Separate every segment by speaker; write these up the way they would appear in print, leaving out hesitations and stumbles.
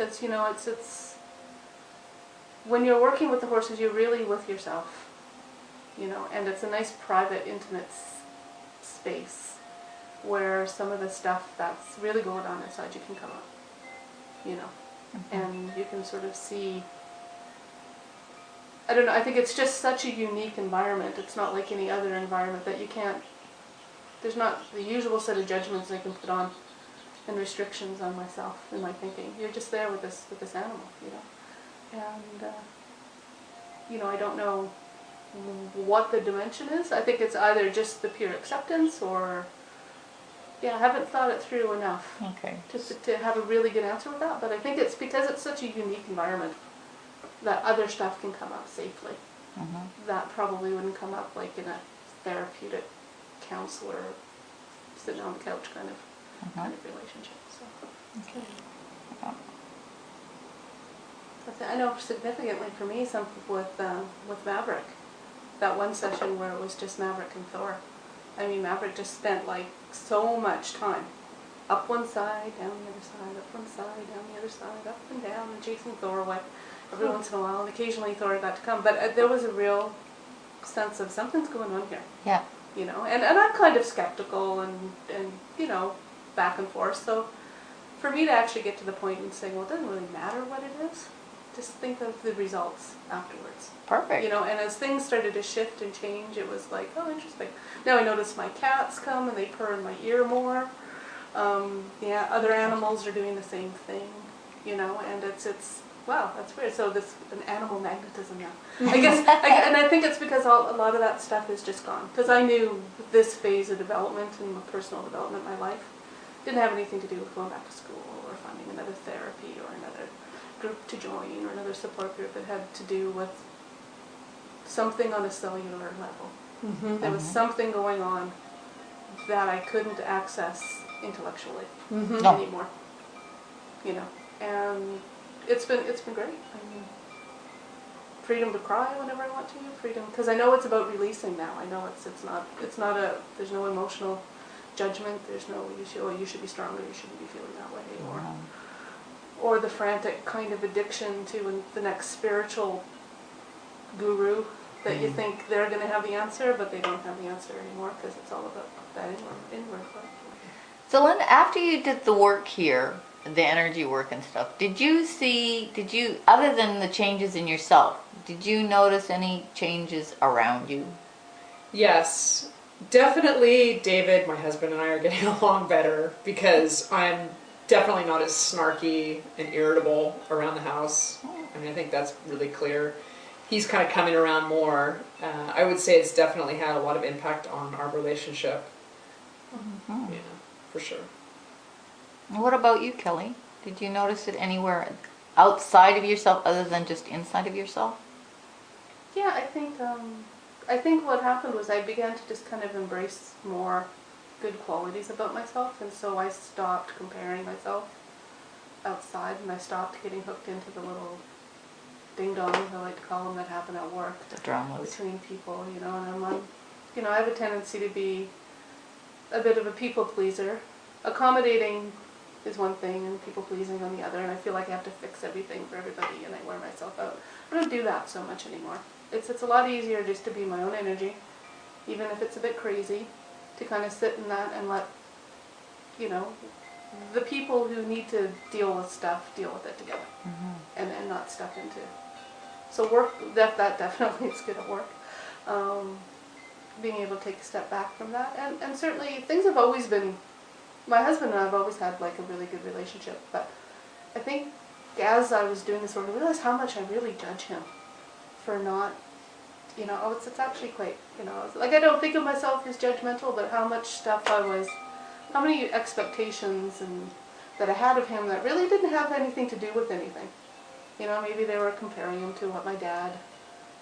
Speaker 1: it's, you know, it's when you're working with the horses, you're really with yourself, you know, and it's a nice private, intimate space where some of the stuff that's really going on inside you can come up, you know, and you can sort of see, I don't know, I think it's just such a unique environment. It's not like any other environment that you can't, there's not the usual set of judgments I can put on and restrictions on myself in my thinking. You're just there with this animal, you know, and you know, I don't know what the dimension is. I think it's either just the pure acceptance or, yeah, I haven't thought it through enough to have a really good answer with that, but I think it's because it's such a unique environment that other stuff can come up safely. That probably wouldn't come up like in a therapeutic counselor sitting on the couch kind of relationship. So I know significantly for me, some with Maverick, that one session where it was just Maverick and Thor. I mean, Maverick just spent like so much time up one side, down the other side, up one side, down the other side, up and down, and chasing Thor away every once in a while, and occasionally Thor got to come. But there was a real sense of something's going on here.
Speaker 2: Yeah.
Speaker 1: You know, and I'm kind of skeptical and you know, back and forth. So for me to actually get to the point and say, well, it doesn't really matter what it is. Just think of the results afterwards.
Speaker 2: Perfect.
Speaker 1: You know, and as things started to shift and change, it was like, oh, interesting. Now I notice my cats come and they purr in my ear more. Yeah, other animals are doing the same thing, you know, and it's wow, that's weird. So this an animal magnetism now. I guess, and I think it's because a lot of that stuff is just gone. Because I knew this phase of development and my personal development in my life didn't have anything to do with going back to school or finding another therapy or another group to join or another support group. It had to do with something on a cellular level. There was something going on that I couldn't access intellectually anymore. You know, and it's been great. I mean, freedom to cry whenever I want to, freedom, because I know it's about releasing now. I know it's not a, there's no emotional judgment. There's no you should be stronger, you shouldn't be feeling that way, or the frantic kind of addiction to the next spiritual guru that you think they're going to have the answer, but they don't have the answer anymore because it's all about that inward work.
Speaker 2: So Linda, after you did the work here, the energy work and stuff, did you, other than the changes in yourself, did you notice any changes around you?
Speaker 3: Yes, definitely David, my husband, and I are getting along better because I'm definitely not as snarky and irritable around the house. I mean, I think that's really clear. He's kind of coming around more. I would say it's definitely had a lot of impact on our relationship. Yeah, for sure.
Speaker 2: What about you, Kelly? Did you notice it anywhere outside of yourself other than just inside of yourself?
Speaker 1: Yeah, I think what happened was I began to just kind of embrace more good qualities about myself, and so I stopped comparing myself outside, and I stopped getting hooked into the little ding-dongs, I like to call them, that happen at work.
Speaker 2: The dramas.
Speaker 1: Between people, you know, and you know, I have a tendency to be a bit of a people pleaser. Accommodating is one thing and people pleasing on the other, and I feel like I have to fix everything for everybody and I wear myself out. I don't do that so much anymore. It's a lot easier just to be my own energy, even if it's a bit crazy, to kind of sit in that and let, you know, the people who need to deal with stuff deal with it together, and not step into. So work, that definitely is good at work. Being able to take a step back from that, and certainly things have always been, my husband and I have always had like a really good relationship, but I think as I was doing this work, I realized how much I really judge him for not, you know, it's actually quite, you know, like I don't think of myself as judgmental, but how much stuff how many expectations and that I had of him that really didn't have anything to do with anything. You know, maybe they were comparing him to what my dad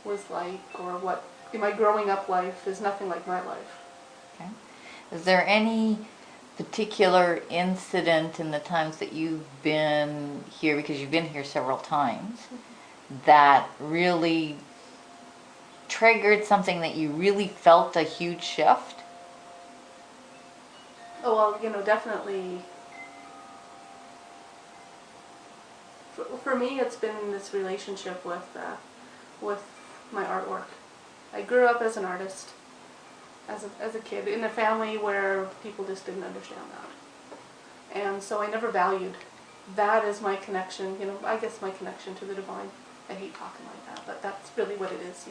Speaker 1: was like, or what in my growing up life is nothing like my life.
Speaker 2: Okay. Is there any particular incident in the times that you've been here, because you've been here several times, that really triggered something that you really felt a huge shift?
Speaker 1: Oh, well, you know, definitely For me, it's been this relationship with my artwork. I grew up as an artist, as a kid, in a family where people just didn't understand that. And so I never valued that as my connection, I guess my connection to the divine. I hate talking like that, but that's really what it is,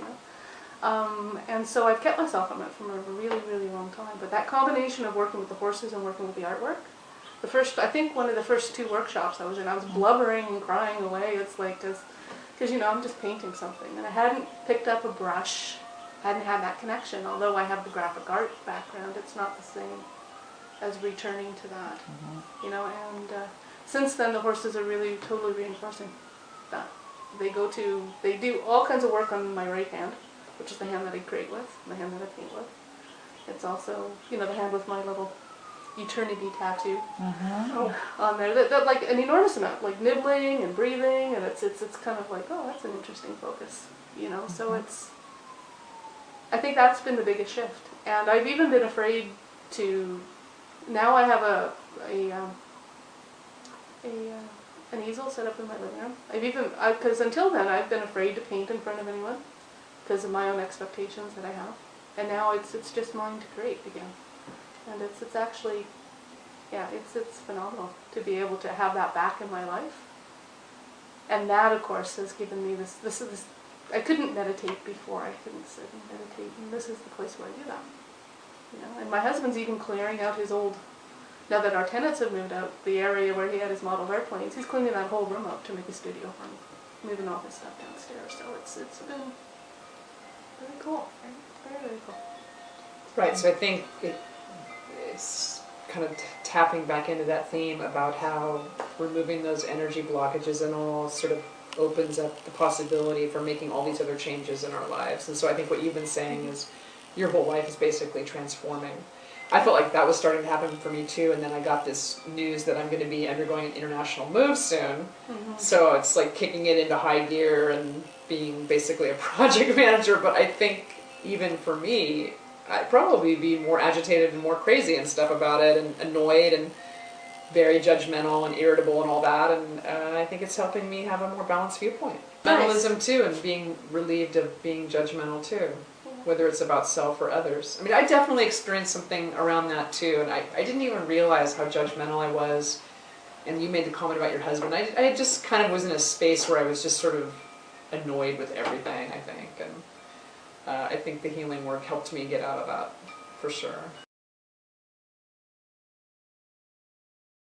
Speaker 1: And so I've kept myself from it for a really, really long time. But that combination of working with the horses and working with the artwork, I think one of the first 2 workshops I was in, I was blubbering and crying away. It's like, because I'm just painting something. And I hadn't picked up a brush, hadn't had that connection. Although I have the graphic art background, it's not the same as returning to that. And since then the horses are really totally reinforcing that. They do all kinds of work on my right hand, which is the hand that I create with, the hand that I paint with. It's also, the hand with my little eternity tattoo on there. That like an enormous amount, like nibbling and breathing, and it's kind of like, oh, that's an interesting focus, So I think that's been the biggest shift, and I've even been afraid to. Now I have an easel set up in my living room. Because until then I've been afraid to paint in front of anyone because of my own expectations that I have, and now it's just mine to create again. And it's actually, it's phenomenal to be able to have that back in my life. And that, of course, has given me this. I couldn't meditate before. I couldn't sit and meditate, and this is the place where I do that. And my husband's even clearing out his old. Now that our tenants have moved out, the area where he had his model airplanes, he's cleaning that whole room up to make a studio for me, moving all his stuff downstairs. So it's been very cool, very, very cool.
Speaker 3: Right. So I think it's kind of tapping back into that theme about how removing those energy blockages and all sort of opens up the possibility for making all these other changes in our lives. And so I think what you've been saying is your whole life is basically transforming. I felt like that was starting to happen for me too, and then I got this news that I'm going to be undergoing an international move soon. So it's like kicking it into high gear and being basically a project manager. But I think even for me, I'd probably be more agitated and more crazy and stuff about it, and annoyed and very judgmental and irritable and all that. And I think it's helping me have a more balanced viewpoint.
Speaker 1: Nice.
Speaker 3: Mentalism too, and being relieved of being judgmental too, whether it's about self or others. I mean, I definitely experienced something around that too, and I didn't even realize how judgmental I was. And you made the comment about your husband. I just kind of was in a space where I was just sort of annoyed with everything, I think. And I think the healing work helped me get out of that, for sure.